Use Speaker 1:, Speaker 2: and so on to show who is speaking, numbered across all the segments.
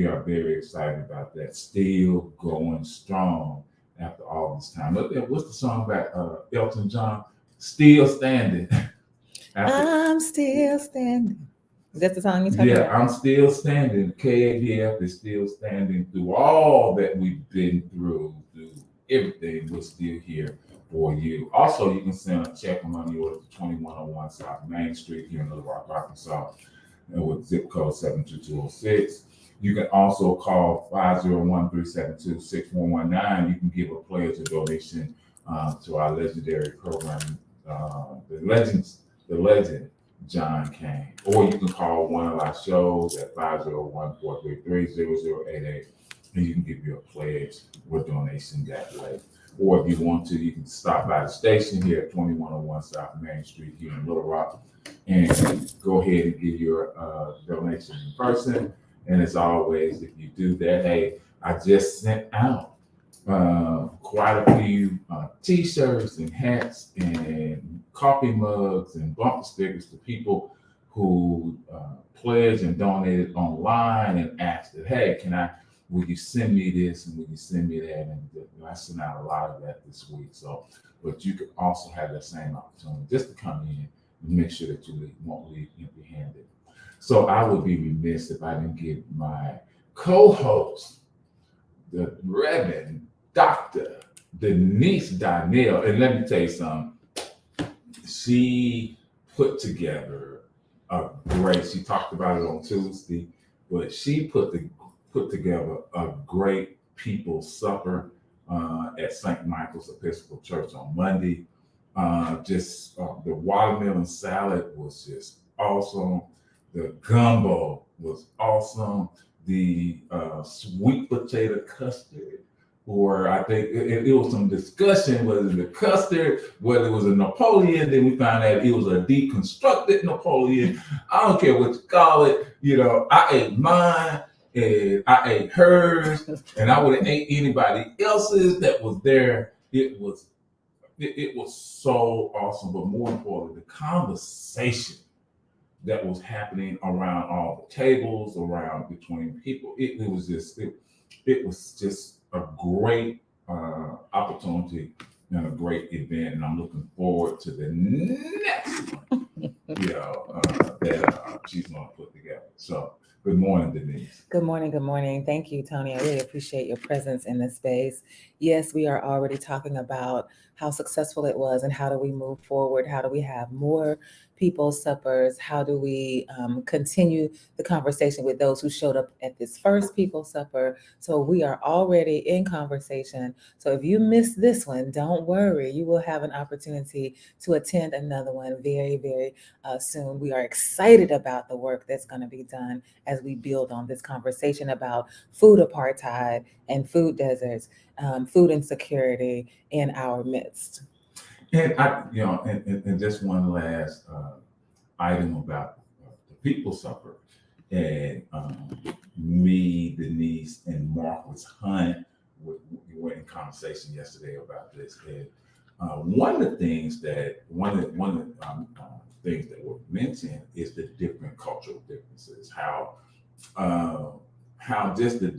Speaker 1: we are very excited about that. Still going strong after all this time. What's the song about Elton John? Still standing.
Speaker 2: I'm still standing. That's the song you're talking about?
Speaker 1: I'm still standing. KABF is still standing through all that we've been through everything. We're still here for you. Also, you can send a check or money order to 2101 South Main Street here in Little Rock, Arkansas, with zip code 72206. You can also call 501-372-6119. You can give a pledge or donation to our legendary program, the legend John Kane. Or you can call one of our shows at 501-433-0088, and you can give you a pledge or donation that way. Or if you want to, you can stop by the station here at 2101 South Main Street here in Little Rock and go ahead and give your donation in person. And as always, if you do that, hey, I just sent out quite a few t-shirts and hats and coffee mugs and bumper stickers to people who pledged and donated online and asked that, hey, will you send me this and will you send me that? And I sent out a lot of that this week. So, but you could also have that same opportunity just to come in and make sure that you won't leave empty-handed. So I would be remiss if I didn't give my co-host, the Reverend Dr. Denise Donnell, and let me tell you something. She put together she talked about it on Tuesday, but she put together a great people's supper at St. Michael's Episcopal Church on Monday. The watermelon salad was just awesome. The gumbo was awesome. The sweet potato custard, or I think it was some discussion whether the custard, whether it was a Napoleon. Then we found out it was a deconstructed Napoleon. I don't care what you call it. I ate mine and I ate hers, and I would have ate anybody else's that was there. It was so awesome, but more importantly, the conversation that was happening around all the tables, around between people. It was just a great opportunity and a great event, and I'm looking forward to the next one. That she's going to put together. So, good morning, Denise.
Speaker 2: Good morning. Good morning. Thank you, Tony. I really appreciate your presence in this space. Yes, we are already talking about how successful it was and how do we move forward? How do we have more people's suppers? How do we continue the conversation with those who showed up at this first people's supper? So we are already in conversation. So if you missed this one, don't worry. You will have an opportunity to attend another one very, very soon. We are excited about the work that's going to be done as we build on this conversation about food apartheid and food deserts, food insecurity in our midst.
Speaker 1: And and just one last item about the People's Supper, and me, Denise, and Marcus Hunt we were in conversation yesterday about this. And one of the things that were mentioned is the different cultural differences. How just the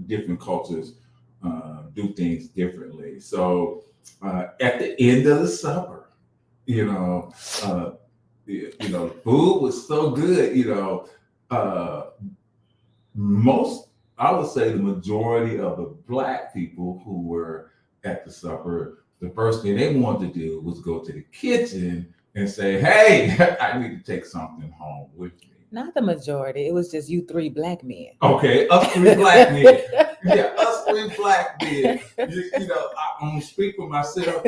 Speaker 1: different cultures do things differently. So at the end of the supper, food was so good. I would say the majority of the Black people who were at the supper, the first thing they wanted to do was go to the kitchen and say, "Hey, I need to take something home with me."
Speaker 2: Not the majority. It was just you three Black men.
Speaker 1: Okay, us three Black men. Yeah, us three Black men. I'm gonna speak for myself.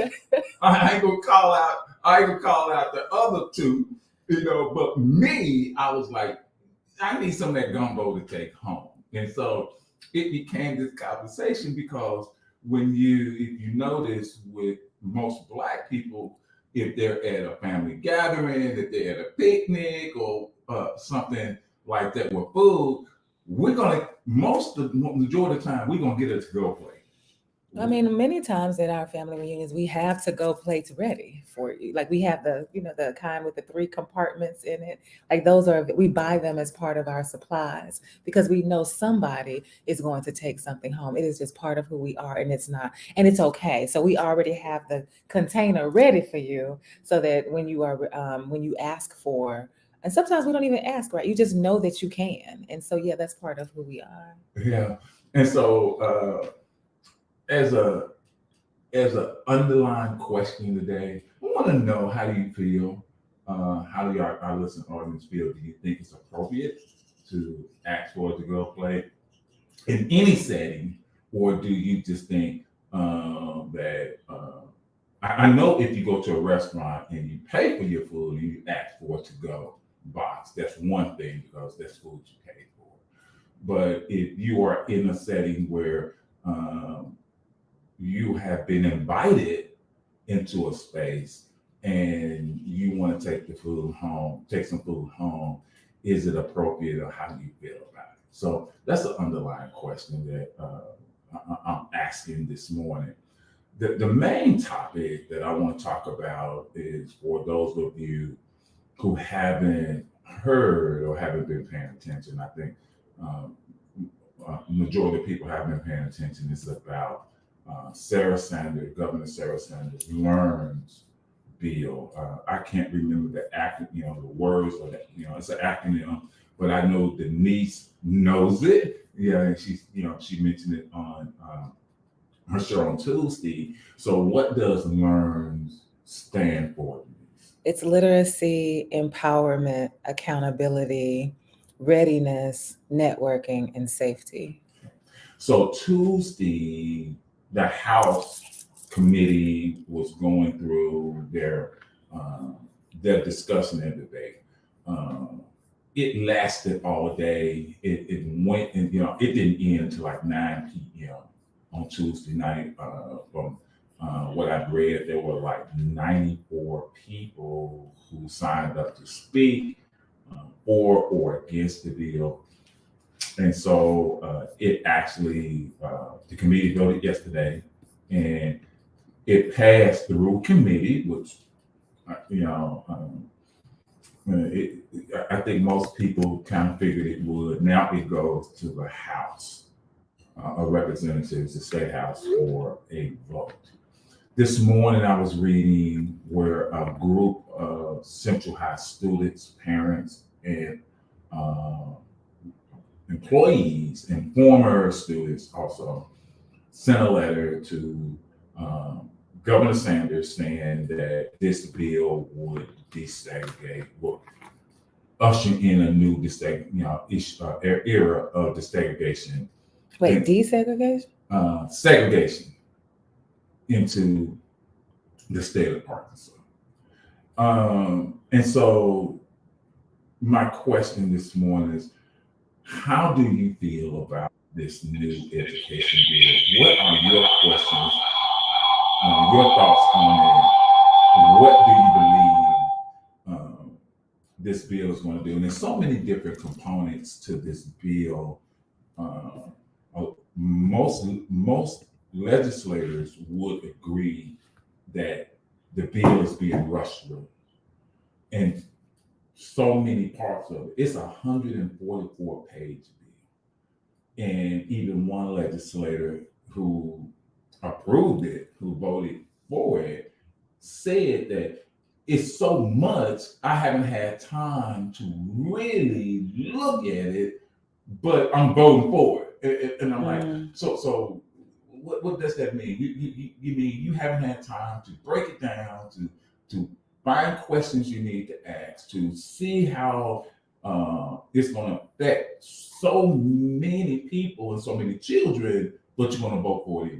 Speaker 1: I ain't gonna call out the other two. But me, I was like, I need some of that gumbo to take home, and so it became this conversation because if you notice with most Black people, if they're at a family gathering, if they're at a picnic or something like that with food, we're gonna majority of the time we're gonna get a to-go plate.
Speaker 2: I mean, many times at our family reunions, we have to go plates ready for you. Like we have the, the kind with the 3 compartments in it. Like those we buy them as part of our supplies because we know somebody is going to take something home. It is just part of who we are, and it's okay. So we already have the container ready for you, so that when you ask for, and sometimes we don't even ask, right? You just know that you can, and so yeah, that's part of who we are.
Speaker 1: Yeah. And so, as a underlying question today, I want to know, how do you feel? How do our listening audience feel? Do you think it's appropriate to ask for a to-go plate in any setting, or do you just think that? I know if you go to a restaurant and you pay for your food and you ask for a to-go box, that's one thing because that's food you paid for. But if you are in a setting where you have been invited into a space and you want to take the food home, take some food home, is it appropriate, or how do you feel about it? So that's the underlying question that I'm asking this morning. The main topic that I want to talk about is for those of you who haven't heard or haven't been paying attention. I think um, majority of people haven't been paying attention. It's about Sarah Sanders, Governor Sarah Sanders learns bill. I can't remember the the words, or that, it's an acronym, but I know Denise knows it. Yeah, and she mentioned it on her show on Tuesday. So, what does learns stand for, Denise?
Speaker 2: It's literacy, empowerment, accountability, readiness, networking, and safety.
Speaker 1: So Tuesday, the House committee was going through their discussion and debate. Um, it lasted all day. It went, and it didn't end until like 9 p.m. on Tuesday night. From what I've read, there were like 94 people who signed up to speak for or against the bill. And so it actually, the committee voted yesterday, and it passed through committee, which, you know, it, I think most people kind of figured it would. Now it goes to the House of Representatives, the State House, for a vote. This morning I was reading where a group of Central High students, parents, and uh, employees and former students also sent a letter to Governor Sanders saying that this bill would desegregate, would usher in a new era of desegregation.
Speaker 2: Wait, desegregation?
Speaker 1: Segregation into the state of Arkansas. And so my question this morning is, how do you feel about this new education bill? What are your questions, your thoughts on it? What do you believe this bill is going to do? And there's so many different components to this bill. Most legislators would agree that the bill is being rushed through, and so many parts of it. It's a 144-page bill, and even one legislator who approved it, who voted for it, said that it's so much I haven't had time to really look at it, but I'm voting for it. And I'm like, so what does that mean? You mean you haven't had time to break it down, to find questions you need to ask, to see how it's going to affect so many people and so many children, but you're going to vote for it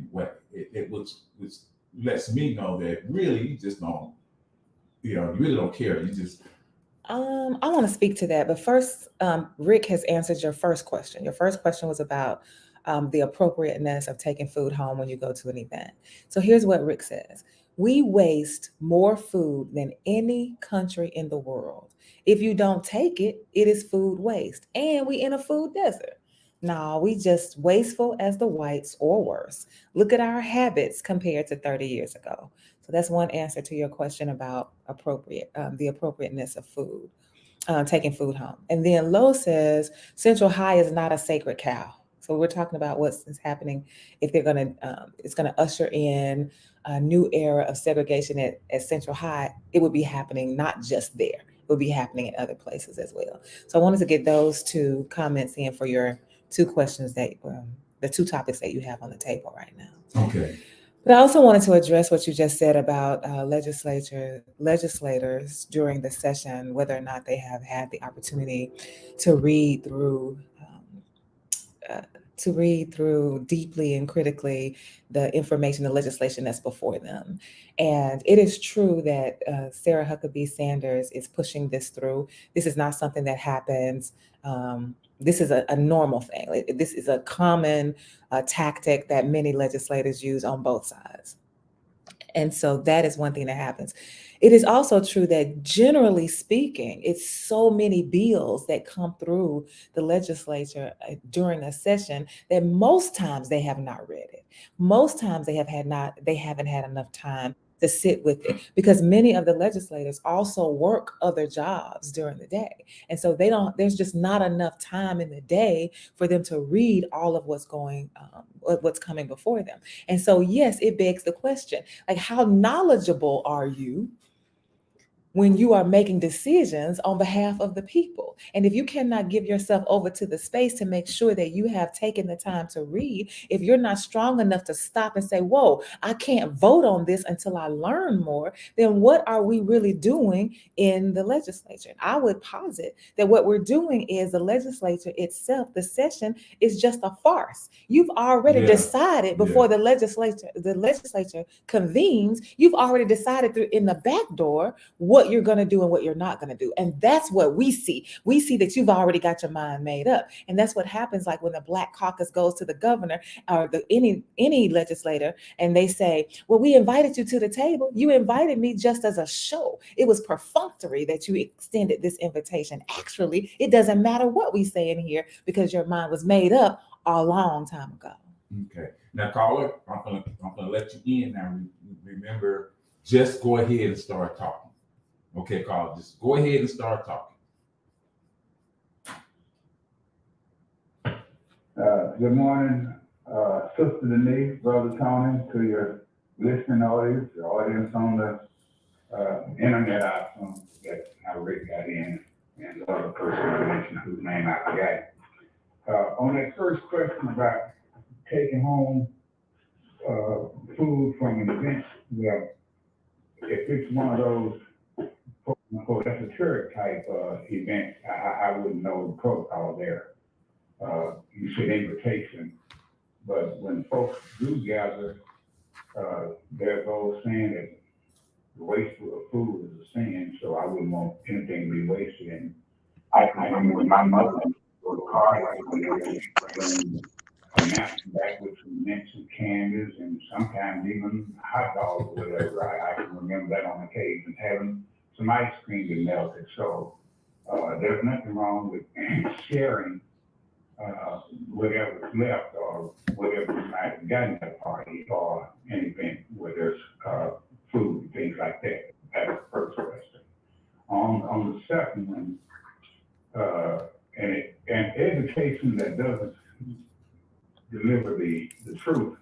Speaker 1: anyway. Which lets me know that really you just don't, you really don't care. You just.
Speaker 2: I want to speak to that, but first, Rick has answered your first question. Your first question was about the appropriateness of taking food home when you go to an event. So here's what Rick says. We waste more food than any country in the world. If you don't take it, it is food waste. And we in a food desert. No, we just wasteful as the whites or worse. Look at our habits compared to 30 years ago. So that's one answer to your question about the appropriateness of food, taking food home. And then Lowe says Central High is not a sacred cow. So we're talking about what's happening if they're going to, it's going to usher in a new era of segregation at Central High. It would be happening not just there. It would be happening in other places as well. So I wanted to get those two comments in for your two questions the two topics that you have on the table right now.
Speaker 1: Okay.
Speaker 2: But I also wanted to address what you just said about legislators during the session, whether or not they have had the opportunity to read through uh, deeply and critically the information, the legislation that's before them. And it is true that Sarah Huckabee Sanders is pushing this through. This is not something that happens. This is a normal thing. This is a common tactic that many legislators use on both sides. And so that is one thing that happens. It is also true that generally speaking, it's so many bills that come through the legislature during a session that most times they have not read it. Most times they haven't had enough time to sit with it, because many of the legislators also work other jobs during the day. And so there's just not enough time in the day for them to read all of what's coming before them. And so, yes, it begs the question, like, how knowledgeable are you when you are making decisions on behalf of the people? And if you cannot give yourself over to the space to make sure that you have taken the time to read, if you're not strong enough to stop and say, whoa, I can't vote on this until I learn more, then what are we really doing in the legislature? And I would posit that what we're doing is the legislature itself, the session, is just a farce. You've already decided before the legislature convenes, you've already decided in the back door what you're going to do and what you're not going to do. And that's what we see. We see that you've already got your mind made up. And that's what happens, like when the Black Caucus goes to the governor or any legislator, and they say, well, we invited you to the table. You invited me just as a show. It was perfunctory that you extended this invitation. Actually, it doesn't matter what we say in here because your mind was made up a long time ago.
Speaker 1: Okay. Now, caller, I'm gonna let you in now. Remember, just go ahead and start talking. Okay, caller, just go ahead and start talking.
Speaker 3: Good morning, Sister Denise, Brother Tony, to your listening audience, the audience on the internet. I assume that I already got in, and the other person I mentioned whose name I forgot. On that first question about taking home food from an event, well, if it's one of those, quote unquote, esoteric type event, I wouldn't know the protocol there. You said invitation, but when folks do gather, there's old saying that the waste of food is a sin, so I wouldn't want anything to be wasted. And I remember my mother go to car when they were a napkin back with some mints and candies and sometimes even hot dogs or whatever. I can remember that on occasion, having some ice cream that melted. So there's nothing wrong with sharing whatever's left or whatever you might have gotten at a party or an event where there's food and things like that. That's the first question. On the second one, an education that doesn't deliver the truth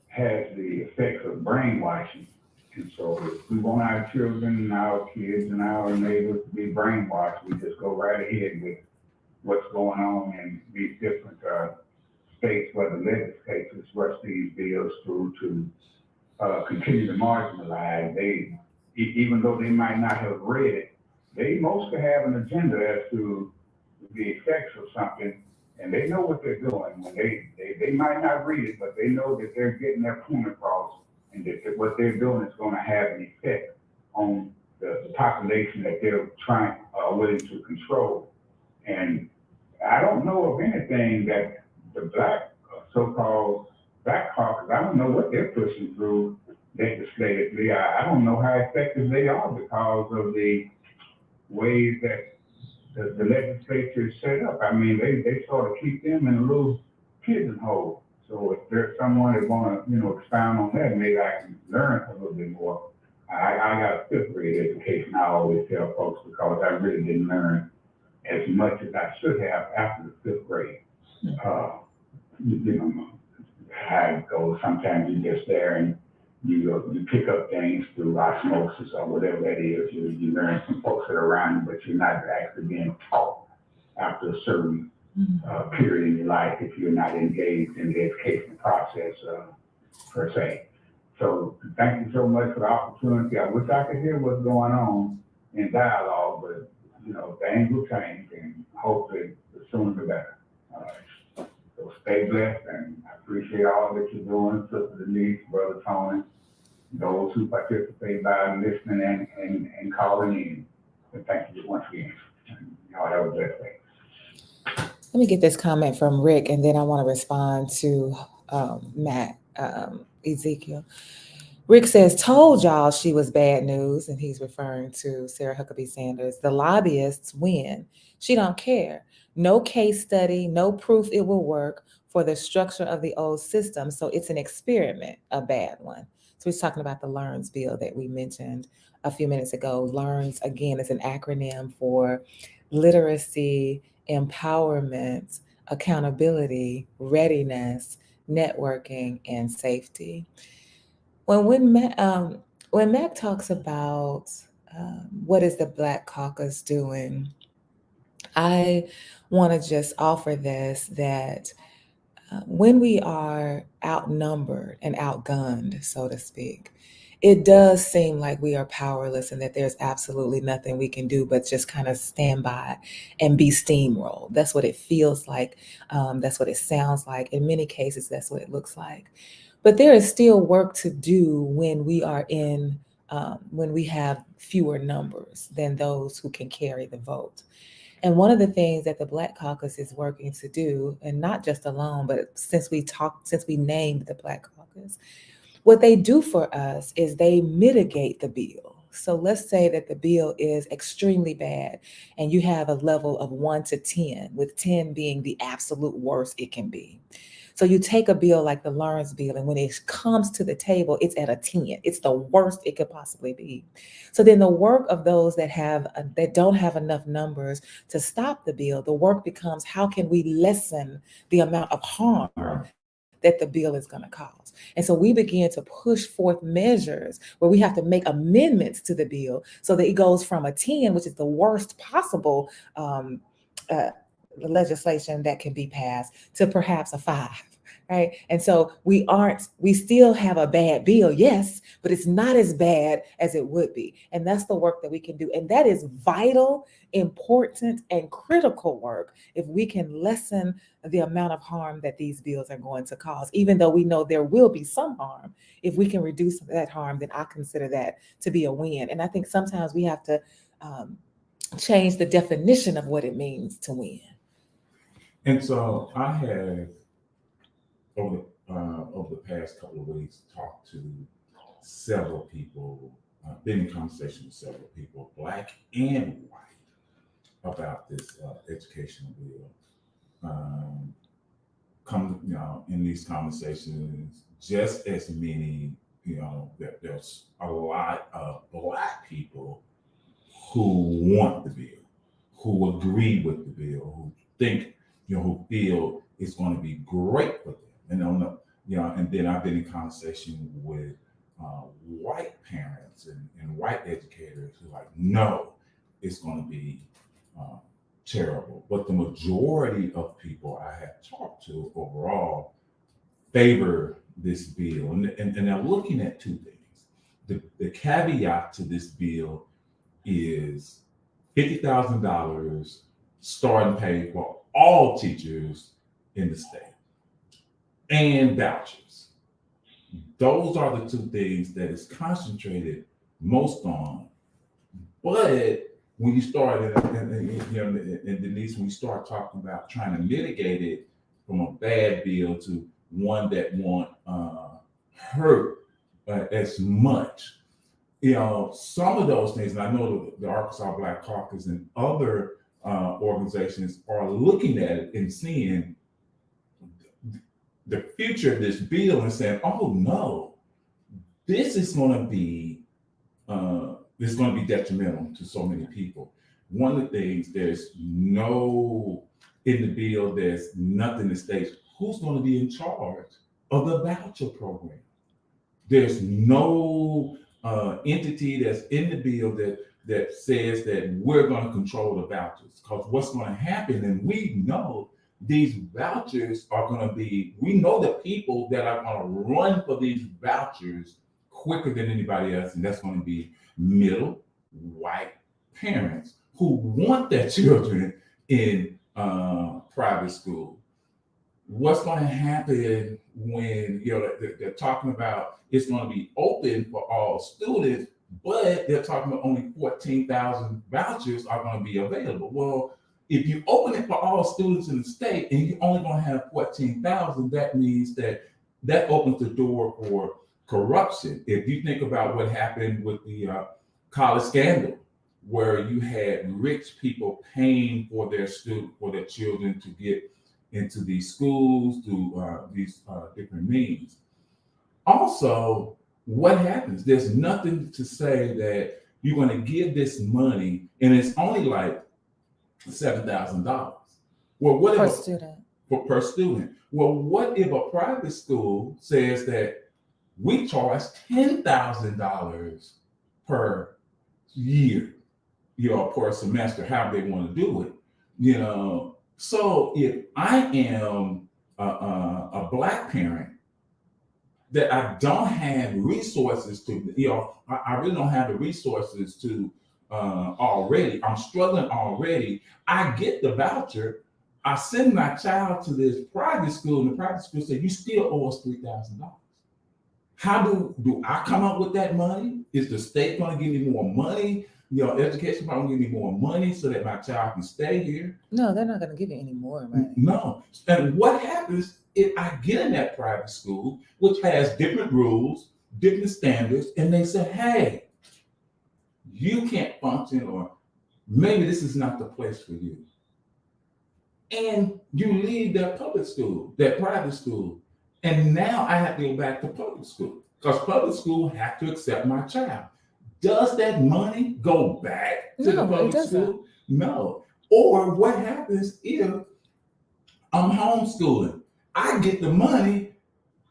Speaker 3: has the effects of brainwashing. And so if we want our children and our kids and our neighbors to be brainwashed, we just go right ahead with what's going on in these different states where the legislatures rush these bills through to continue to marginalize. Even though they might not have read it, they mostly have an agenda as to the effects of something, and they know what they're doing. When they might not read it, but they know that they're getting their point across, and that what they're doing is going to have an effect on the population that they're willing to control. And I don't know of anything that the Black, so-called Black Caucus, I don't know what they're pushing through legislatively. I don't know how effective they are because of the ways that the legislature is set up. I mean, they sort of keep them in a little pigeonhole. So if there's someone that wanna, expound on that, maybe I can learn a little bit more. I got a fifth grade education, I always tell folks, because I really didn't learn as much as I should have after the fifth grade. You know, how it goes, sometimes you're just there and you pick up things through osmosis or whatever that is. You learn from folks that are around you, but you're not actually being taught after a certain period in your life if you're not engaged in the education process per se. So thank you so much for the opportunity. I wish I could hear what's going on in dialogue, but things will change, and hopefully the sooner the better. So stay blessed, and I appreciate all that you're doing, Sister Denise, Brother Tony, those who participate by listening and calling in. And thank you once again. Y'all have a blessed day.
Speaker 2: Let me get this comment from Rick, and then I want to respond to Matt Ezekiel. Rick says, told y'all she was bad news, and he's referring to Sarah Huckabee Sanders. The lobbyists win. She don't care. No case study, no proof it will work for the structure of the old system. So it's an experiment, a bad one. So he's talking about the LEARNS bill that we mentioned a few minutes ago. LEARNS, again, is an acronym for literacy, empowerment, accountability, readiness, networking, and safety. When Mac talks about what is the Black Caucus doing, I want to just offer this, that when we are outnumbered and outgunned, so to speak, it does seem like we are powerless and that there's absolutely nothing we can do but just kind of stand by and be steamrolled. That's what it feels like. That's what it sounds like. In many cases, that's what it looks like. But there is still work to do when we are when we have fewer numbers than those who can carry the vote. And one of the things that the Black Caucus is working to do, and not just alone, but since we named the Black Caucus, what they do for us is they mitigate the bill. So let's say that the bill is extremely bad and you have a level of 1 to 10, with 10 being the absolute worst it can be. So you take a bill like the LEARNS bill, and when it comes to the table, it's at a 10. It's the worst it could possibly be. So then the work of those that don't have enough numbers to stop the bill, the work becomes, how can we lessen the amount of harm that the bill is going to cause? And so we begin to push forth measures where we have to make amendments to the bill so that it goes from a 10, which is the worst possible legislation that can be passed, to perhaps a 5. Right. And so we still have a bad bill, yes, but it's not as bad as it would be. And that's the work that we can do. And that is vital, important, and critical work if we can lessen the amount of harm that these bills are going to cause. Even though we know there will be some harm, if we can reduce that harm, then I consider that to be a win. And I think sometimes we have to change the definition of what it means to win.
Speaker 1: And so I have, over the past couple of weeks, talked to several people, been in conversation with several people, Black and white, about this educational bill. In these conversations, just as many, that there's a lot of Black people who want the bill, who agree with the bill, who think, who feel it's going to be great for them. And and then I've been in conversation with white parents and white educators who are like, no, it's going to be terrible. But the majority of people I have talked to overall favor this bill. And they're looking at two things. The caveat to this bill is $50,000 starting pay for all teachers in the state, and vouchers. Those are the two things that is concentrated most on. But when you start, and Denise, when you start talking about trying to mitigate it from a bad bill to one that won't hurt as much, some of those things, and I know the Arkansas Black Caucus and other organizations are looking at it and seeing the future of this bill and saying, "Oh no, this is going to be detrimental to so many people." One of the things, there's no in the bill, there's nothing that states who's going to be in charge of the voucher program. There's no entity that's in the bill that says that we're going to control the vouchers. Because what's going to happen, and we know these vouchers are going to be, we know the people that are going to run for these vouchers quicker than anybody else, and that's going to be middle white parents who want their children in private school. What's going to happen when they're talking about it's going to be open for all students, but they're talking about only 14,000 vouchers are going to be available? Well, if you open it for all students in the state and you're only going to have 14,000, that means that opens the door for corruption. If you think about what happened with the college scandal, where you had rich people paying for their children to get into these schools through these different means. Also, what happens? There's nothing to say that you're going to give this money and it's only like $7,000. Well, what
Speaker 2: Per
Speaker 1: if
Speaker 2: student.
Speaker 1: per student? Well, what if a private school says that we charge $10,000 per year, per semester, however they want to do it, So if I am a Black parent that I don't have resources to, I really don't have the resources to already, I'm struggling already, I get the voucher, I send my child to this private school, and the private school says, you still owe us $3,000. How do I come up with that money? Is the state going to give me more money? Education probably give me more money so that my child can stay here.
Speaker 2: No, they're not going to give you any more money.
Speaker 1: No. And what happens if I get in that private school, which has different rules, different standards, and they say, hey, you can't function, or maybe this is not the place for you. And you leave that public school, that private school, and now I have to go back to public school because public school have to accept my child. Does that money go back to the public school? No. Or what happens if I'm homeschooling? I get the money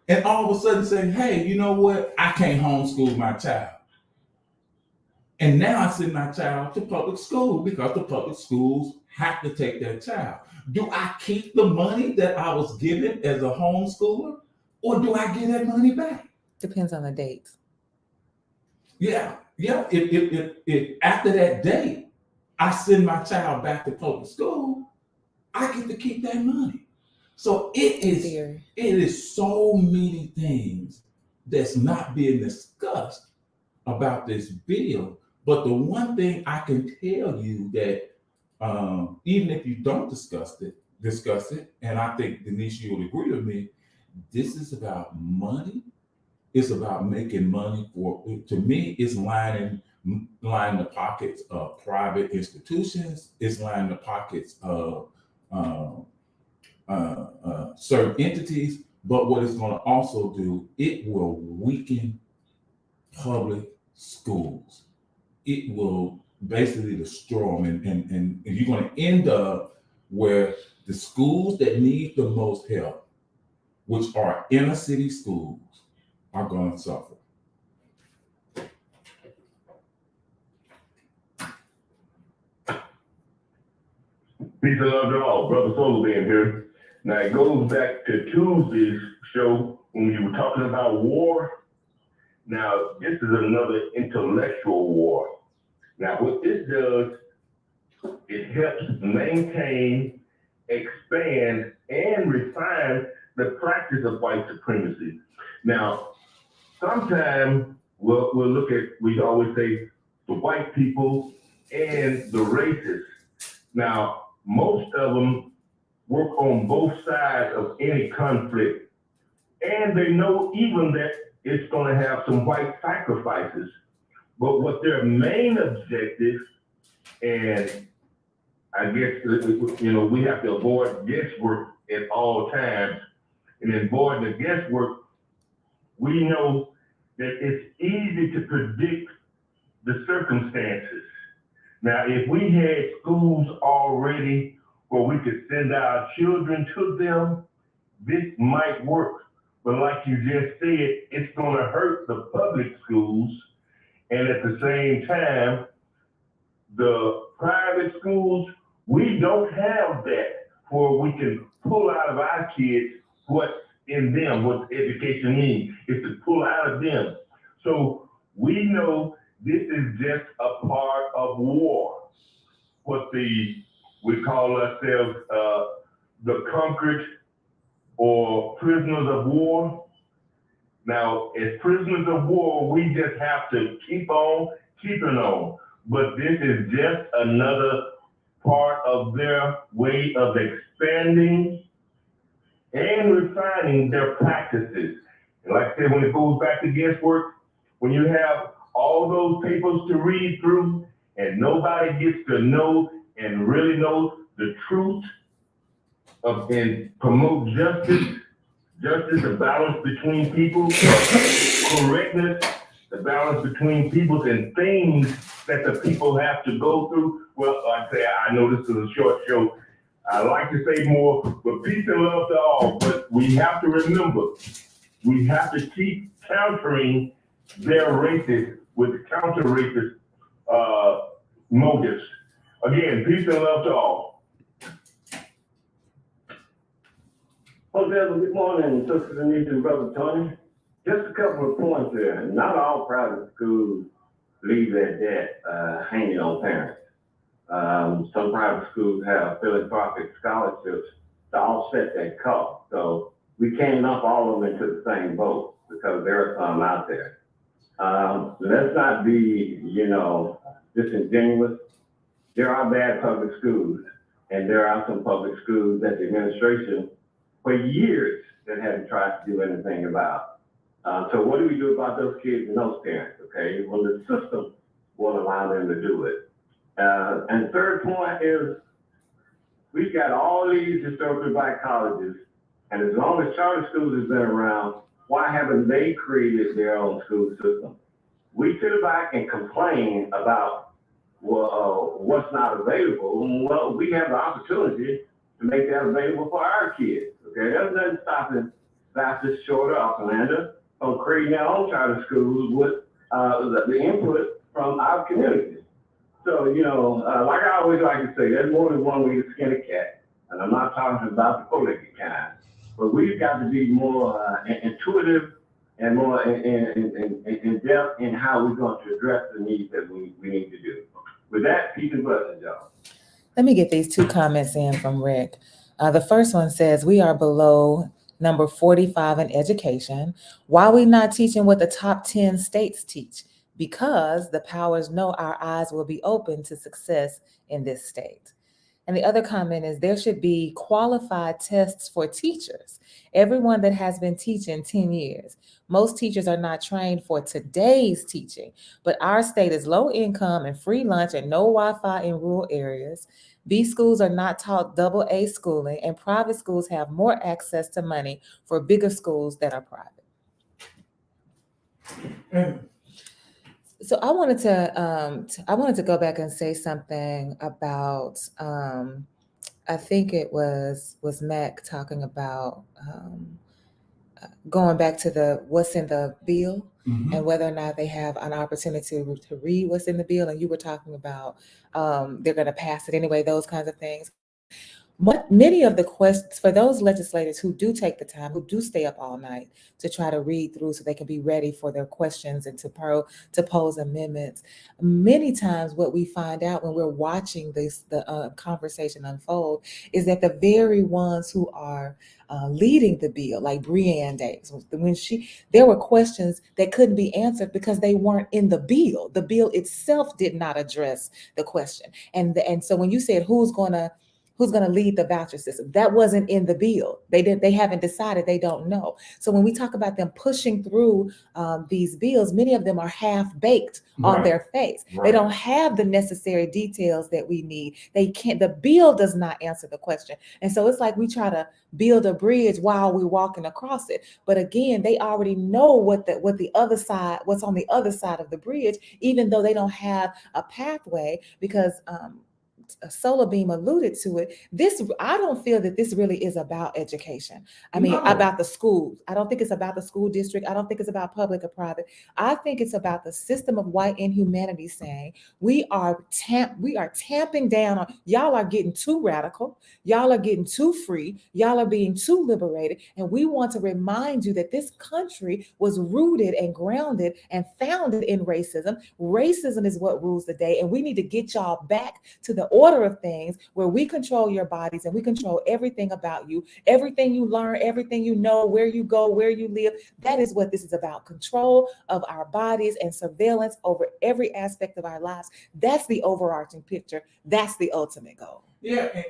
Speaker 1: and all of a sudden say, hey, you know what? I can't homeschool my child. And now I send my child to public school because the public schools have to take their child. Do I keep the money that I was given as a homeschooler, or do I get that money back?
Speaker 2: Depends on the date.
Speaker 1: Yeah. If after that date, I send my child back to public school, I get to keep that money. So it is so many things that's not being discussed about this bill. But the one thing I can tell you that even if you don't discuss it, and I think Denise, you would agree with me, this is about money. It's about making money to me, it's lining the pockets of private institutions. It's lining the pockets of certain entities. But what it's going to also do, it will weaken public schools. It will basically destroy them. And you're going to end up where the schools that need the most help, which are inner city schools, are going to suffer.
Speaker 4: Peace and love to all. Brother Solo being here. Now, it goes back to Tuesday's show when we were talking about war. Now, this is another intellectual war. Now, what this does, it helps maintain, expand, and refine the practice of white supremacy. Now, sometimes we'll look at, we always say the white people and the racists. Now, most of them work on both sides of any conflict, and they know even that it's going to have some white sacrifices. But what their main objective, and I guess, we have to avoid guesswork at all times. And in avoiding the guesswork, we know that it's easy to predict the circumstances. Now, if we had schools already where we could send our children to them, this might work. But like you just said, it's gonna hurt the public schools. And at the same time, the private schools, we don't have that where we can pull out of our kids what's in them, what education means, is to pull out of them. So we know this is just a part of war. What we call ourselves the conquered or prisoners of war. Now, as prisoners of war, we just have to keep on keeping on. But this is just another part of their way of expanding and refining their practices. And like I said, when it goes back to guesswork, when you have all those papers to read through and nobody gets to know and really know the truth of and promote justice, the balance between people, correctness, the balance between people and things that the people have to go through. Well, like I say, I know this is a short show. I like to say more, but peace and love to all. But we have to remember, we have to keep countering their racist with counter-racist motives. Again, peace and love to all.
Speaker 5: Jose, good morning, Sister Denise and Brother Tony. Just a couple of points there. Not all private schools leave their debt hanging on parents. Some private schools have philanthropic scholarships to offset that cost. So we can't lump all of them into the same boat because there are some out there. Let's not be, disingenuous. There are bad public schools, and there are some public schools that the administration for years that haven't tried to do anything about. So what do we do about those kids and those parents, okay? Well, the system won't allow them to do it. And third point is, we've got all these historically black colleges, and as long as charter schools has been around, why haven't they created their own school system? We sit back and complain about what's not available. Well, we have the opportunity to make that available for our kids. Okay, there's nothing stopping Baptist Short of Atlanta from creating their own charter schools with the input from our community. So, like I always like to say, there's more than one way to skin a cat. And I'm not talking about the political kind, but we've got to be more intuitive and more in depth in how we're going to address the needs that we need to do. With that, peace and blessings, y'all.
Speaker 2: Let me get these two comments in from Rick. The first one says, we are below number 45 in education. Why are we not teaching what the top 10 states teach? Because the powers know our eyes will be open to success in this state. And the other comment is there should be qualified tests for teachers. Everyone that has been teaching 10 years. Most teachers are not trained for today's teaching, but our state is low income and free lunch and no Wi-Fi in rural areas. B schools are not taught AA schooling, and private schools have more access to money for bigger schools that are private. So I wanted to go back and say something about I think it was Mac talking about going back to what's in the bill and whether or not they have an opportunity to read what's in the bill. And you were talking about they're going to pass it anyway, those kinds of things. Many of the questions for those legislators who do take the time, who do stay up all night to try to read through so they can be ready for their questions and to pose amendments. Many times what we find out when we're watching the conversation unfold is that the very ones who are leading the bill, like Breanne Davis, there were questions that couldn't be answered because they weren't in the bill. The bill itself did not address the question. And so when you said who's going to Who's going to lead the voucher system? That wasn't in the bill. They haven't decided. They don't know. So when we talk about them pushing through these bills, many of them are half baked on
Speaker 1: Right.
Speaker 2: their face. They
Speaker 1: Right.
Speaker 2: don't have the necessary details that we need. They can't. The bill does not answer the question. And so it's like we try to build a bridge while we're walking across it. But again, they already know what the other side, what's on the other side of the bridge, even though they don't have a pathway, because Solar Beam alluded to it. I don't feel that this really is about education. I mean,
Speaker 1: No.
Speaker 2: about the schools. I don't think it's about the school district. I don't think it's about public or private. I think it's about the system of white inhumanity saying we are tamping down on y'all are getting too radical, y'all are getting too free, y'all are being too liberated, and we want to remind you that this country was rooted and grounded and founded in racism. Racism is what rules the day, and we need to get y'all back to the order of things where we control your bodies and we control everything about you, everything you learn, everything you know, where you go, where you live. That is what this is about: control of our bodies and surveillance over every aspect of our lives. That's the overarching picture. That's the ultimate goal.
Speaker 1: Yeah,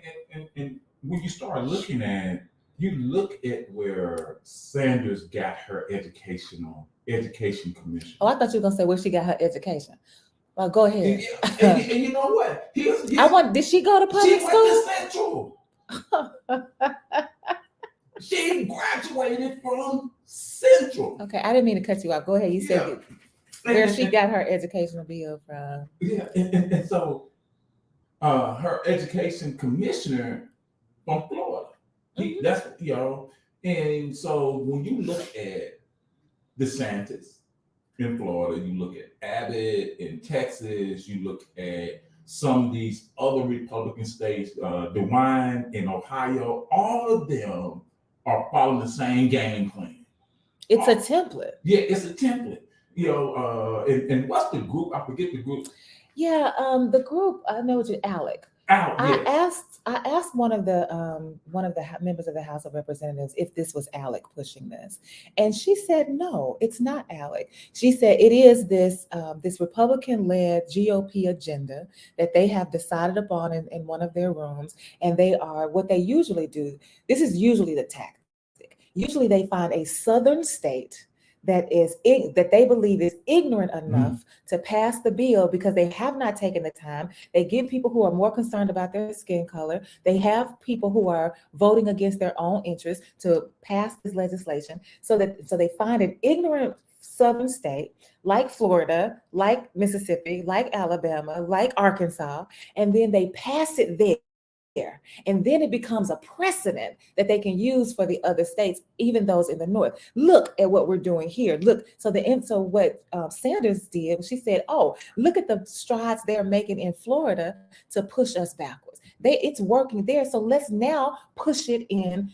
Speaker 1: and when you start looking at, you look at where Sanders got her education commission.
Speaker 2: Oh, I thought you were gonna say where she got her education. Well, go ahead.
Speaker 1: And you know what?
Speaker 2: Did she go to public
Speaker 1: she
Speaker 2: school?
Speaker 1: went to Central. She graduated from Central.
Speaker 2: Okay, I didn't mean to cut you off. Go ahead. You said where she got her educational bill from.
Speaker 1: Yeah, and so her education commissioner from Florida. That's and so when you look at DeSantis in Florida, you look at Abbott in Texas, you look at some of these other Republican states, DeWine in Ohio, all of them are following the same game plan.
Speaker 2: It's a template.
Speaker 1: Yeah, it's a template. And what's the group? I forget the group.
Speaker 2: Yeah, the group, I know it's ALEC.
Speaker 1: Yes.
Speaker 2: I asked one of the members of the House of Representatives if this was ALEC pushing this, and she said no, it's not ALEC. She said it is this Republican-led GOP agenda that they have decided upon in one of their rooms, and they are what they usually do. This is usually the tactic. Usually they find a southern state that they believe is ignorant enough to pass the bill because they have not taken the time. They give people who are more concerned about their skin color. They have people who are voting against their own interests to pass this legislation. So they find an ignorant southern state like Florida, like Mississippi, like Alabama, like Arkansas, and then they pass it there. And then it becomes a precedent that they can use for the other states, even those in the north. Look at what we're doing here. Look, so what Sanders did, she said, "Oh, look at the strides they're making in Florida to push us backwards. It's working there, so let's now push it in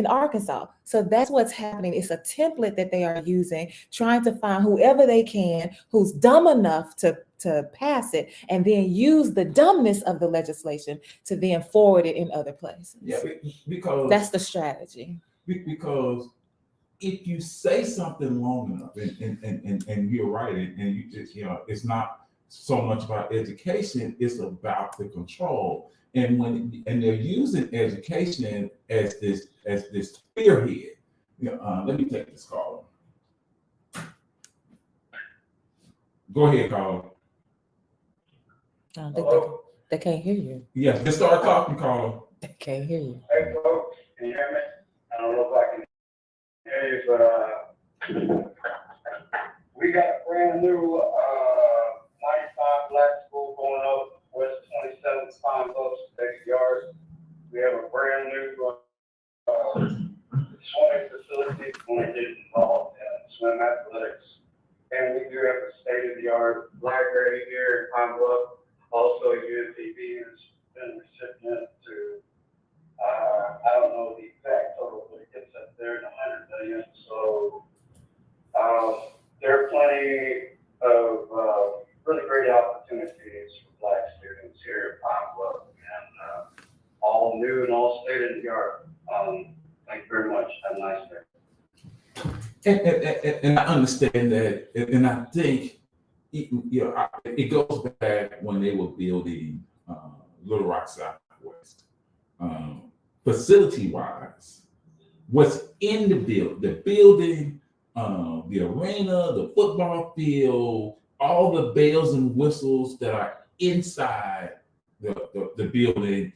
Speaker 2: Arkansas." So that's what's happening. It's a template that they are using, trying to find whoever they can who's dumb enough to pass it, and then use the dumbness of the legislation to then forward it in other places.
Speaker 1: Yeah, because
Speaker 2: that's the strategy.
Speaker 1: Because if you say something long enough, and you're right, and it's not so much about education, it's about the control. And they're using education as this spearhead. Let me take this call. Go ahead, Carl.
Speaker 2: I don't think they can't hear you.
Speaker 1: Yeah, just start talking, Carl.
Speaker 2: They can't hear you.
Speaker 3: Hey folks, can you hear me? I don't know if I can hear you, but we got a brand new 95 black school going up West 27th Pine Bluff State Yard. We have a brand new swimming facility when we get involved in swim athletics. And we do have a state-of-the-art library here in Pine Bluff. Also, UNTV has been recipient to, I don't know the exact total, but it gets up there in 100 million. So there are plenty of really great opportunities for black students here at Pine Bluff, and all new and all state-of-the-art. Thank you very much. Have a nice day.
Speaker 1: And I understand that, and I think it goes back when they were building Little Rock Southwest. facility wise, what's in the building, the arena, the football field, all the bells and whistles that are inside the building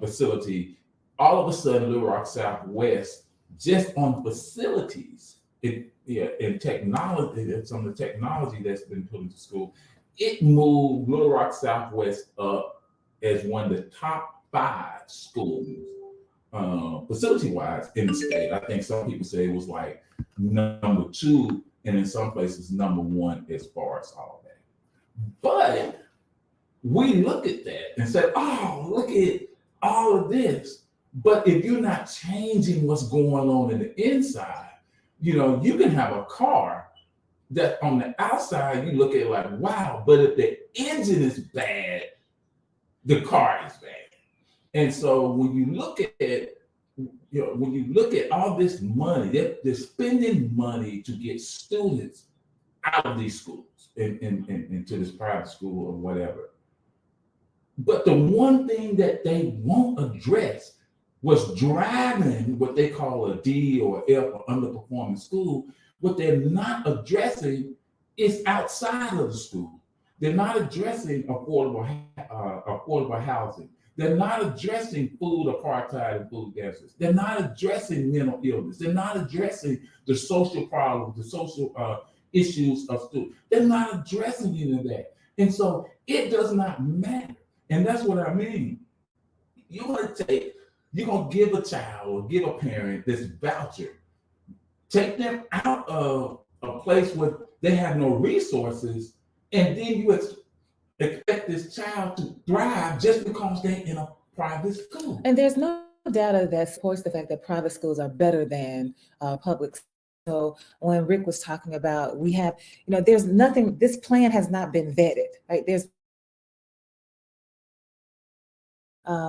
Speaker 1: facility, all of a sudden Little Rock Southwest, just on facilities, and technology, and some of the technology that's been put into school, it moved Little Rock Southwest up as one of the top 5 schools facility-wise in the state. I think some people say it was like number 2, and in some places number 1 as far as all that. But we look at that and say, oh, look at all of this. But if you're not changing what's going on in the inside, you can have a car that on the outside you look at it like, wow, but if the engine is bad, the car is bad. And so when you look at all this money, they're spending money to get students out of these schools and into this private school or whatever. But the one thing that they won't address was driving what they call a D or F or underperforming school. What they're not addressing is outside of the school. They're not addressing affordable housing. They're not addressing food apartheid and food deserts. They're not addressing mental illness. They're not addressing the social problems, the social issues of students. They're not addressing any of that. And so it does not matter. And that's what I mean. You're going to give a child or give a parent this voucher, take them out of a place where they have no resources, and then you expect this child to thrive just because they're in a private school.
Speaker 2: And there's no data that supports the fact that private schools are better than public. So when Rick was talking about, we have, there's nothing, this plan has not been vetted, right?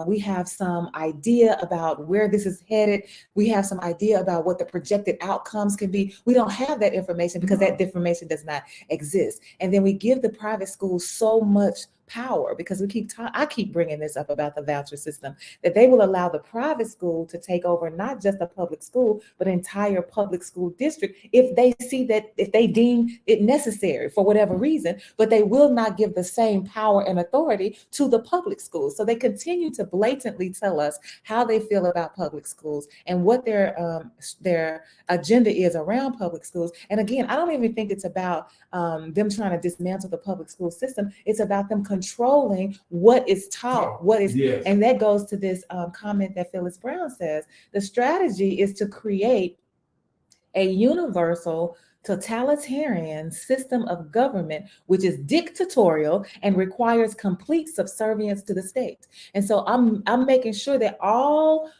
Speaker 2: We have some idea about where this is headed. We have some idea about what the projected outcomes can be. We don't have that information because that information does not exist. And then we give the private schools so much power because I keep bringing this up about the voucher system, that they will allow the private school to take over not just a public school, but an entire public school district if they deem it necessary for whatever reason, but they will not give the same power and authority to the public schools. So they continue to blatantly tell us how they feel about public schools and what their agenda is around public schools. And again, I don't even think it's about them trying to dismantle the public school system. It's about them controlling what is taught, yes. And that goes to this comment that Phyllis Brown says. The strategy is to create a universal totalitarian system of government, which is dictatorial and requires complete subservience to the state. And so I'm making sure that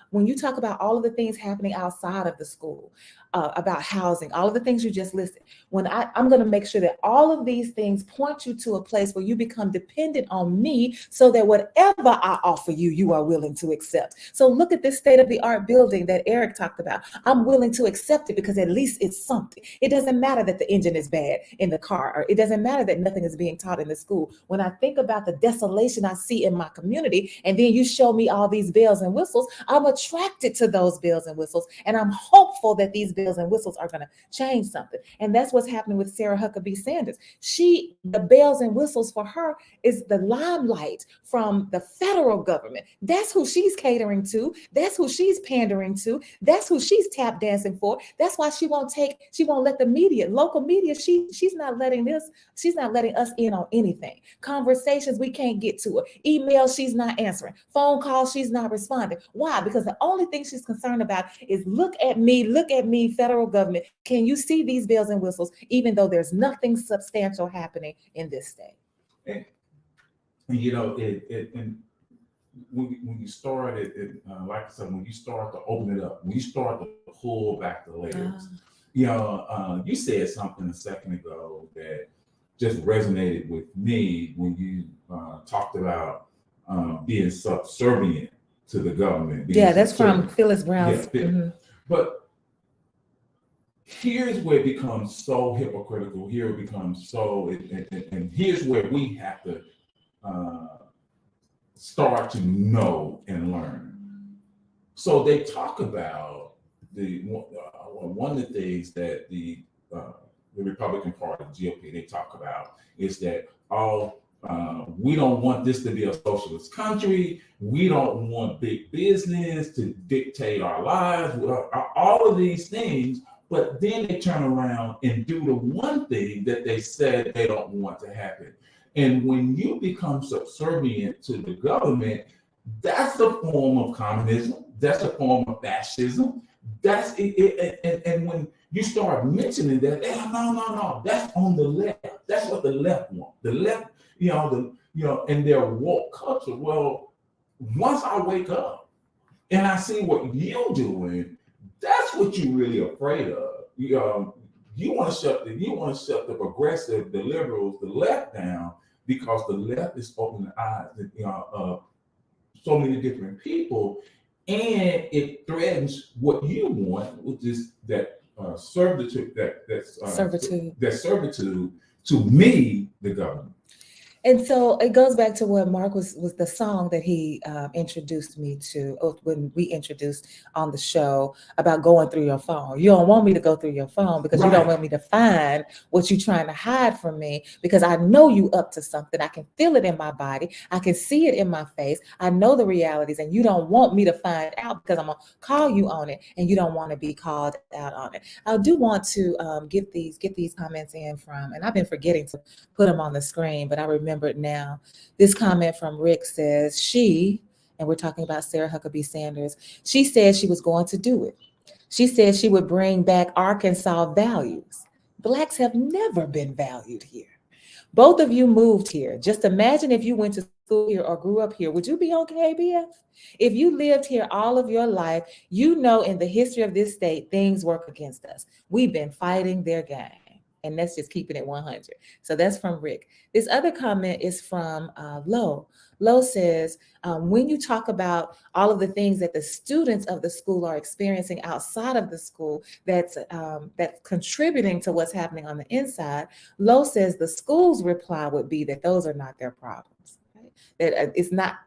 Speaker 2: when you talk about all of the things happening outside of the school, about housing, all of the things you just listed, I'm going to make sure that all of these things point you to a place where you become dependent on me so that whatever I offer you, you are willing to accept. So look at this state-of-the-art building that Eric talked about. I'm willing to accept it because at least it's something. It doesn't matter that the engine is bad in the car, or it doesn't matter that nothing is being taught in the school. When I think about the desolation I see in my community, and then you show me all these bells and whistles, I'm attracted to those bells and whistles, and I'm hopeful that these bells and whistles are going to change something. And that's what's happening with Sarah Huckabee Sanders. The bells and whistles for her is the limelight from the federal government. That's who she's catering to. That's who she's pandering to. That's who she's tap dancing for. That's why she won't let the media, local media, she's not letting us in on anything. Conversations, we can't get to her. Emails, she's not answering. Phone calls, she's not responding. Why? Because the only thing she's concerned about is look at me, federal government. Can you see these bells and whistles, even though there's nothing substantial happening in this state?
Speaker 1: And and when you start it, like I said, when you start to open it up, when you start to pull back the layers, you said something a second ago that just resonated with me when you talked about being subservient to the government.
Speaker 2: Yeah, that's from Phyllis Brown.
Speaker 1: Yeah, mm-hmm. But here's where it becomes so hypocritical. Here it becomes so, and here's where we have to start to know and learn. So they talk about one of the things that the Republican Party, GOP, they talk about is that we don't want this to be a socialist country. We don't want big business to dictate our lives. All of these things, but then they turn around and do the one thing that they said they don't want to happen. And when you become subservient to the government, that's a form of communism. That's a form of fascism. That's it. And when you start mentioning that, no, that's on the left. That's what the left want. The left, and their woke culture. Well, once I wake up and I see what you're doing, that's what you're really afraid of. You want to shut the progressive, the liberals, the left down because the left is opening the eyes of so many different people, and it threatens what you want, which is that servitude, that servitude to me, the government.
Speaker 2: And so it goes back to what Mark was the song that he introduced me to when we introduced on the show about going through your phone. You don't want me to go through your phone because you don't want me to find what you're trying to hide from me, because I know you up to something. I can feel it in my body. I can see it in my face. I know the realities, and you don't want me to find out because I'm going to call you on it, and you don't want to be called out on it. I do want to get these comments in from, and I've been forgetting to put them on the screen, but I remember it now. This comment from Rick says, and we're talking about Sarah Huckabee Sanders, she said she was going to do it. She said she would bring back Arkansas values. Blacks have never been valued here. Both of you moved here. Just imagine if you went to school here or grew up here. Would you be on KBF? If you lived here all of your life, you know in the history of this state, things work against us. We've been fighting their game. And that's just keeping it 100. So that's from Rick. This other comment is from Lo. Lo says, when you talk about all of the things that the students of the school are experiencing outside of the school that's contributing to what's happening on the inside, Lo says the school's reply would be that those are not their problems. Right? That it's not.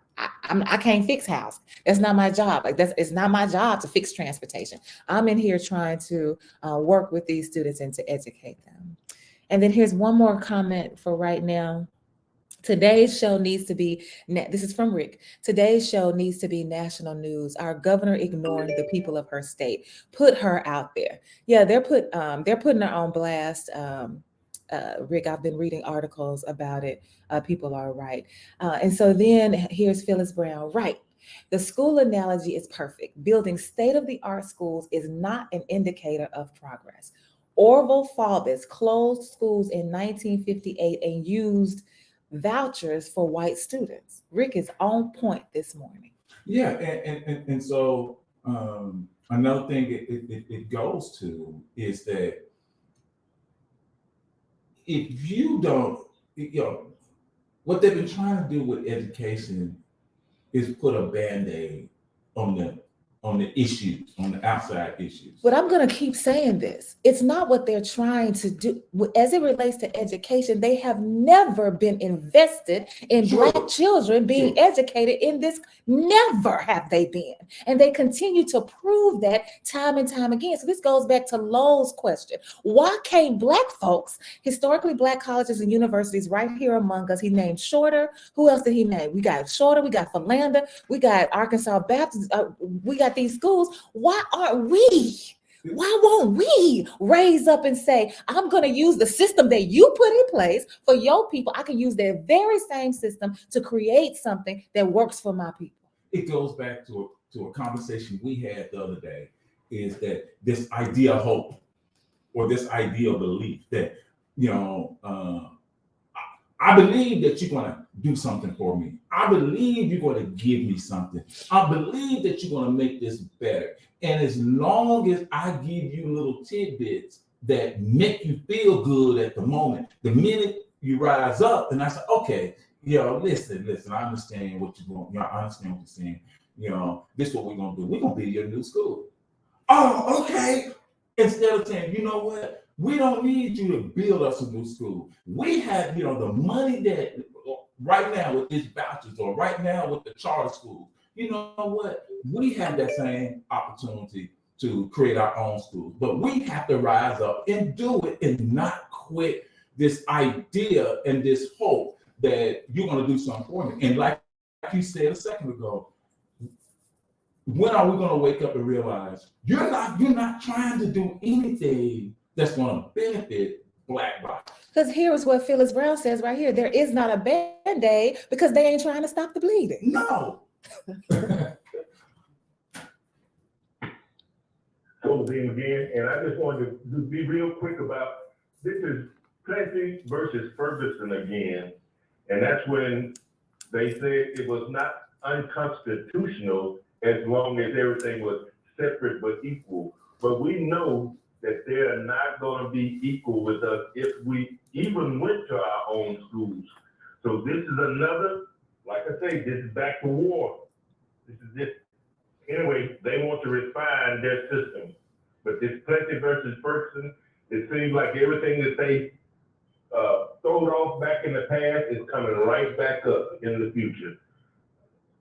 Speaker 2: I can't fix house. That's not my job. It's not my job to fix transportation. I'm in here trying to work with these students and to educate them. And then here's one more comment for right now. Today's show needs to be, this is from Rick, today's show needs to be national news. Our governor ignoring the people of her state. Put her out there. Yeah, they're putting her on blast. Rick, I've been reading articles about it. People are right. And so then here's Phyllis Brown. Right. The school analogy is perfect. Building state-of-the-art schools is not an indicator of progress. Orville Faubus closed schools in 1958 and used vouchers for white students. Rick is on point this morning.
Speaker 1: Yeah, and so another thing it goes to is that if you don't, what they've been trying to do with education is put a Band-Aid on the issues, on the outside issues.
Speaker 2: But I'm going to keep saying this. It's not what they're trying to do. As it relates to education, they have never been invested in Black children being educated in this. Never have they been. And they continue to prove that time and time again. So this goes back to Lowell's question. Why can't Black folks, historically Black colleges and universities right here among us, he named Shorter. Who else did he name? We got Shorter, we got Philander, we got Arkansas Baptist, we got these schools. Why aren't we? Why won't we raise up and say, I'm going to use the system that you put in place for your people. I can use that very same system to create something that works for my people.
Speaker 1: It goes back to a conversation we had the other day, is that this idea of hope or this idea of belief that, I believe that you're going to do something for me. I believe you're going to give me something. I believe that you're going to make this better. And as long as I give you little tidbits that make you feel good at the moment, the minute you rise up and I say, okay, listen, I understand what you're going, I understand what you're saying. This is what we're going to do. We're going to build your new school. Oh, okay. Instead of saying, you know what? We don't need you to build us a new school. We have, the money that right now with these vouchers or right now with the charter schools, you know what? we have that same opportunity to create our own schools, but we have to rise up and do it and not quit this idea and this hope that you're going to do something for me. And like you said a second ago, when are we going to wake up and realize you're not trying to do anything that's going to benefit Black bodies?
Speaker 2: Because here's what Phyllis Brown says right here. There is not a Band-Aid because they ain't trying to stop the bleeding.
Speaker 1: No.
Speaker 4: So again, and I just wanted to be real quick about, this is Plessy versus Ferguson again. And that's when they said it was not unconstitutional as long as everything was separate but equal. But we know that they are not going to be equal with us if we even went to our own schools. So this is another, like I say, this is back to war. This is this. Anyway, they want to refine their system. But this Plessy versus Ferguson, it seems like everything that they throwed off back in the past is coming right back up in the future.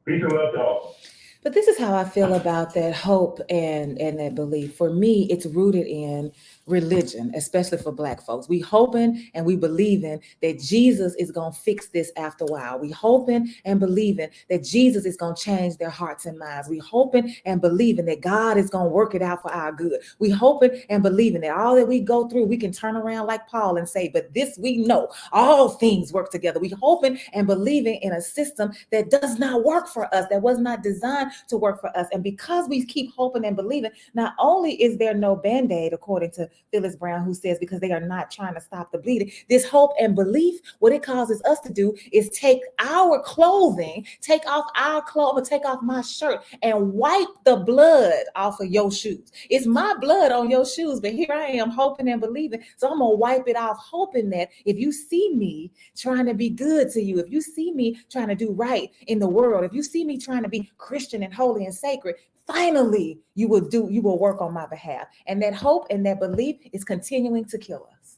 Speaker 4: Peace and love to all.
Speaker 2: But this is how I feel about that hope and that belief. For me, it's rooted in religion, especially for Black folks. We hoping and we believing that Jesus is going to fix this after a while. We hoping and believing that Jesus is going to change their hearts and minds. We hoping and believing that God is going to work it out for our good. We hoping and believing that all that we go through, we can turn around like Paul and say, but this we know, all things work together. We hoping and believing in a system that does not work for us, that was not designed to work for us. And because we keep hoping and believing, not only is there no Band-Aid, according to Phyllis Brown, who says because they are not trying to stop the bleeding, this hope and belief, what it causes us to do is take our clothing, take off our clothes, take off my shirt and wipe the blood off of your shoes. It's my blood on your shoes, but here I am hoping and believing. So I'm going to wipe it off, hoping that if you see me trying to be good to you, if you see me trying to do right in the world, if you see me trying to be Christian and holy and sacred, finally you will work on my behalf. And that hope and that belief is continuing to kill us.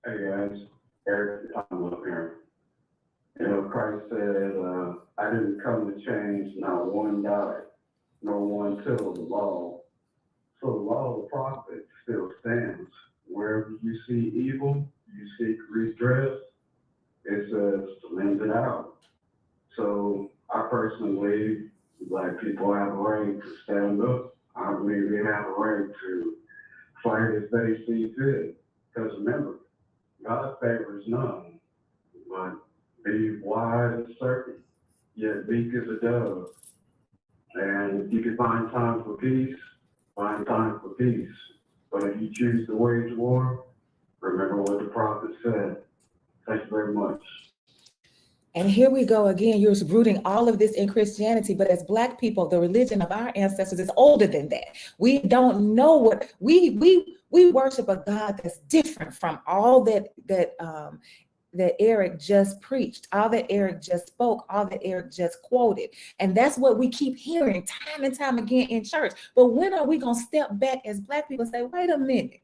Speaker 6: Hey guys, Eric, I'm up here. You know, Christ said, I didn't come to change not one died, nor one tilled the law. So the law of the prophet still stands. Wherever you see evil, you seek redress. It says to lend it out. So I personally believe Black people have a right to stand up. I believe they have a right to fight as they see fit. Because remember, God favors none, but be wise as a serpent, yet meek as a dove. And if you can find time for peace, find time for peace. But if you choose to wage war, remember what the prophet said. Thank you very much.
Speaker 2: And here we go again. You're rooting all of this in Christianity, but as Black people, the religion of our ancestors is older than that. We don't know what we worship a God that's different from all that Eric just preached, all that Eric just spoke, all that Eric just quoted. And that's what we keep hearing time and time again in church. But when are we going to step back as Black people and say, wait a minute?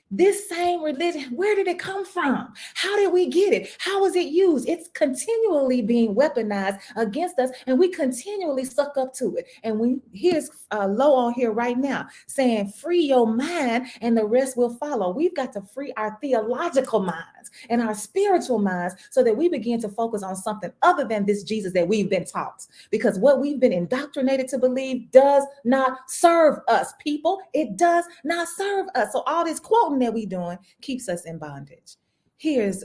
Speaker 2: This same religion, where did it come from? How did we get it? How was it used? It's continually being weaponized against us, and we continually suck up to it. And here's Low on here right now saying, free your mind and the rest will follow. We've got to free our theological minds and our spiritual minds so that we begin to focus on something other than this Jesus that we've been taught. Because what we've been indoctrinated to believe does not serve us, people. It does not serve us. So all this quoting that we doing keeps us in bondage. Here's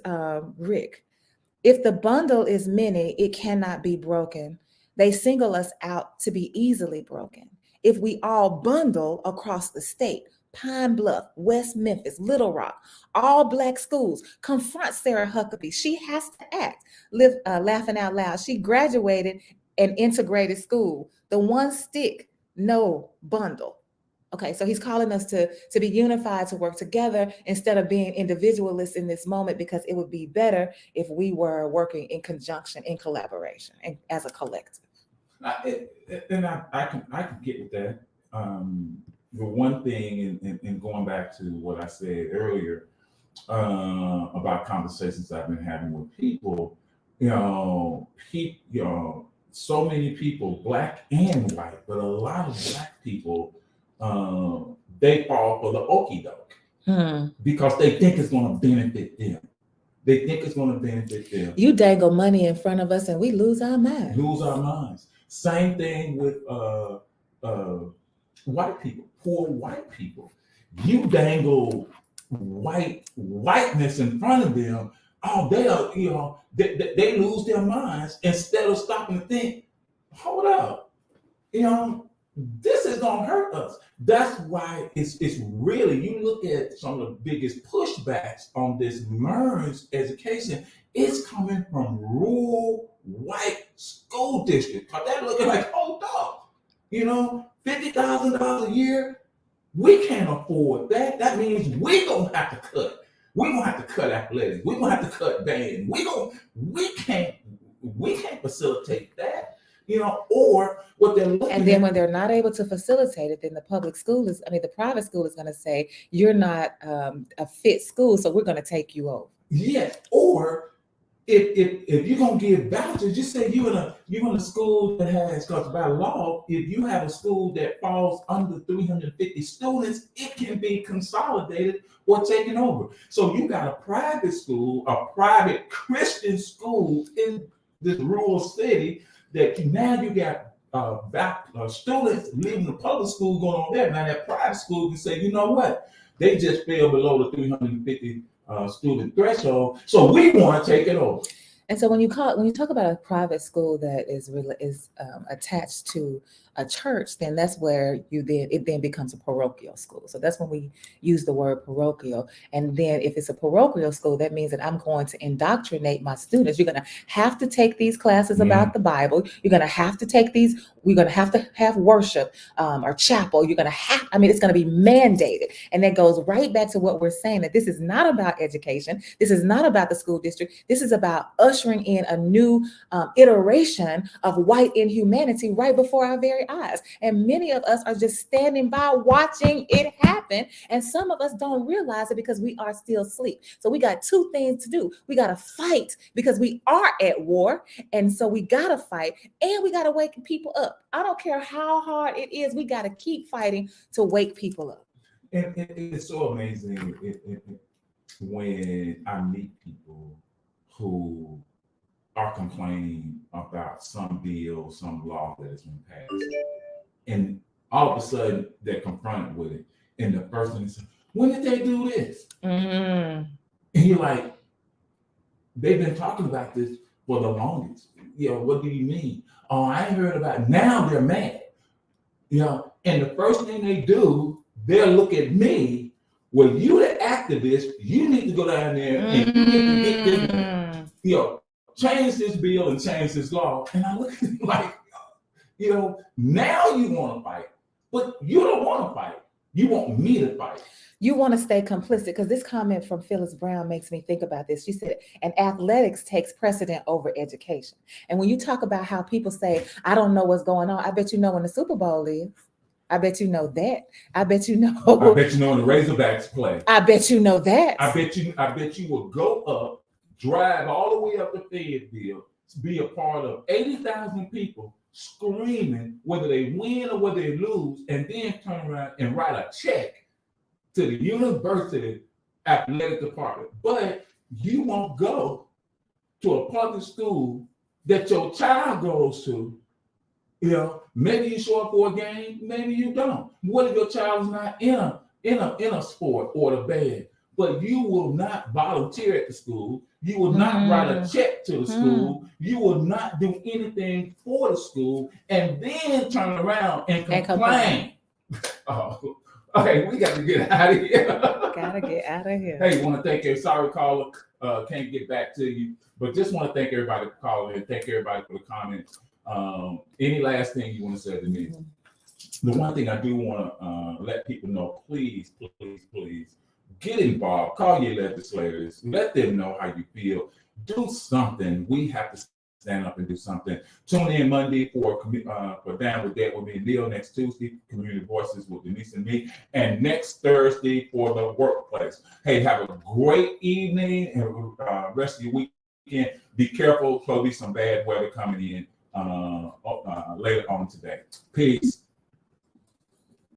Speaker 2: Rick. If the bundle is many, it cannot be broken. They single us out to be easily broken. If we all bundle across the state, Pine Bluff, West Memphis, Little Rock, all Black schools, confront Sarah Huckabee. She has to act. Laughing out loud. She graduated an integrated school. The one stick, no bundle. Okay, so he's calling us to be unified, to work together instead of being individualists in this moment, because it would be better if we were working in conjunction, in collaboration, and as a collective.
Speaker 1: I can get with that. The one thing, and going back to what I said earlier about conversations I've been having with people, So many people, black and white, but a lot of black people, they fall for the okie doke because they think it's going to benefit them. They think it's going to benefit them.
Speaker 2: You dangle money in front of us and we lose our mind.
Speaker 1: Lose our minds. Same thing with white people, poor white people. You dangle whiteness in front of them. Oh, they are, they lose their minds instead of stopping to think, hold up, this is gonna hurt us. That's why it's really, you look at some of the biggest pushbacks on this MERS education, it's coming from rural white school districts. Cause they're looking like, hold up, $50,000 a year, we can't afford that. That means we gonna have to cut. We're gonna have to cut athletics. We're gonna have to cut band. We can't facilitate that, or what they're looking
Speaker 2: And then when they're not able to facilitate it, then the private school is gonna say, you're not a fit school, so we're gonna take you over.
Speaker 1: Yes, or if you're gonna give vouchers, just say you're in a school that has, because by law, if you have a school that falls under 350 students, it can be consolidated or taken over. So you got a private school, a private Christian school in this rural city that you got students leaving the public school going on there. Now that private school can say, you know what, they just fell below the 350 student threshold, so we want to take it over.
Speaker 2: And so when you talk about a private school that is attached to a church, then that's where it then becomes a parochial school. So that's when we use the word parochial. And then if it's a parochial school, that means that I'm going to indoctrinate my students. You're going to have to take these classes about the Bible. You're going to have to take these. We're going to have worship or chapel. You're going to have. It's going to be mandated. And that goes right back to what we're saying, that this is not about education. This is not about the school district. This is about ushering in a new iteration of white inhumanity right before our very eyes. And many of us are just standing by watching it happen. And some of us don't realize it because we are still asleep. So we got two things to do. We got to fight because we are at war. And so we got to fight, and we got to wake people up. I don't care how hard it is. We got to keep fighting to wake people up.
Speaker 1: And it's so amazing when I meet people who are complaining about some bill, some law that has been passed, and all of a sudden they're confronted with it, and the person is, when did they do this? And you're like, they've been talking about this for the longest. What do you mean? Oh, I ain't heard about it. Now they're mad. And the first thing they do, they'll look at me. Well, you the activist, you need to go down there and you need to get this, change this bill and change this law. And I look at it like, now you want to fight, but you don't want to fight. You want me to fight.
Speaker 2: You want to stay complicit, because this comment from Phyllis Brown makes me think about this. She said, and athletics takes precedent over education. And when you talk about how people say, I don't know what's going on, I bet you know when the Super Bowl is. I bet you know that. I bet you know.
Speaker 1: I bet you know when the Razorbacks play.
Speaker 2: I bet you know that.
Speaker 1: I bet you will go up, drive all the way up to Fayetteville, be a part of 80,000 people screaming whether they win or whether they lose, and then turn around and write a check to the university athletic department. But you won't go to a public school that your child goes to. Maybe you show up for a game, maybe you don't. What if your child is not in a sport or the band? But you will not volunteer at the school. You will not write a check to the school. You will not do anything for the school, and then turn around and complain. Oh, okay, we got to get out of here.
Speaker 2: Gotta get out of here.
Speaker 1: Hey, want to thank you. Sorry, caller, can't get back to you, but just want to thank everybody for calling and thank everybody for the comments. Any last thing you want to say to me? The one thing I do want to let people know, please get involved. Call your legislators. Let them know how you feel. Do something. We have to stand up and do something. Tune in Monday for Down with That with me and Neil. Next Tuesday, Community Voices with Denise and me. And next Thursday for the workplace. Hey, have a great evening and rest of your week. Be careful, probably some bad weather coming in later on today. Peace.